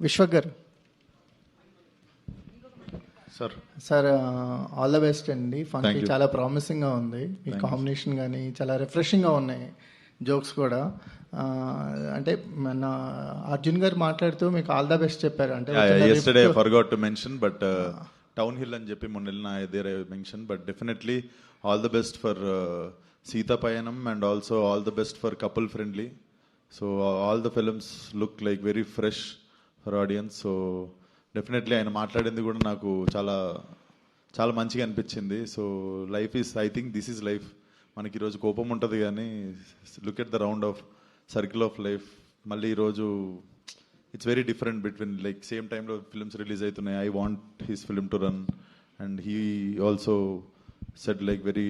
విశ్వక్ గారు sir sir all the best అండి. Thank function you. చాలా ప్రామిసింగ్గా ఉంది. ఈ కాంబినేషన్ కానీ చాలా రిఫ్రెషింగ్గా ఉన్నాయి, జోక్స్ కూడా. అంటే మన అర్జున్ గారు మాట్లాడుతూ మీకు ఆల్ ద బెస్ట్ చెప్పారు. అంటే yesterday I forgot to mention, but town hill అని చెప్పి మొన్న వెళ్ళిన there I mention, but definitely all the best for Seetha Payanam and also all the best for Couple Friendly. So all the films look like very fresh for audience. So definitely ఆయన మాట్లాడింది కూడా నాకు చాలా చాలా మంచిగా అనిపించింది. So life is, I think this is life. మనకి ఈరోజు కోపం ఉంటుంది కానీ look at the round of circle of life. మళ్ళీ ఈరోజు it's very different between like same టైంలో ఫిల్మ్స్ రిలీజ్ అవుతున్నాయి. I want his film to run and he also said like very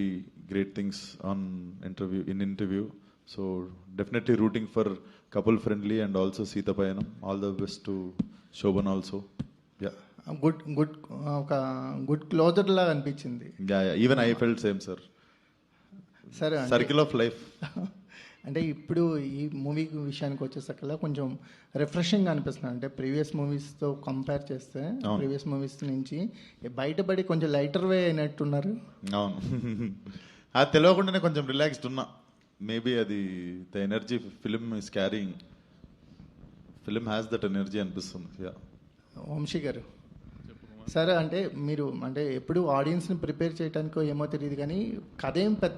great things on interview. So definitely rooting for Couple Friendly and also Seetha Payanam. All the best to Shobhan also. Yeah good ఒక good closure లాగా అనిపించింది. Even I felt same sir. Sir circle of life. అంటే ఇప్పుడు ఈ movie విషయానికి వచ్చేసరికల్లా కొంచెం refreshing అనిపిస్తుంది. అంటే ప్రీవియస్ మూవీస్తో కంపేర్ చేస్తే ప్రీవియస్ మూవీస్ నుంచి బయటపడి కొంచెం లైటర్ వే అయినట్టున్నారు. అవును, అది తెలియకుండానే కొంచెం రిలాక్స్డ్ ఉన్నా. మేబీ అది the energy film is carrying, film has that energy అనిపిస్తుంది. యా వంశీ గారు సార్, అంటే మీరు అంటే ఎప్పుడు ఆడియన్స్ని ప్రిపేర్ చేయడానికో ఏమో తెలియదు కానీ కథ ఏం పెద్ద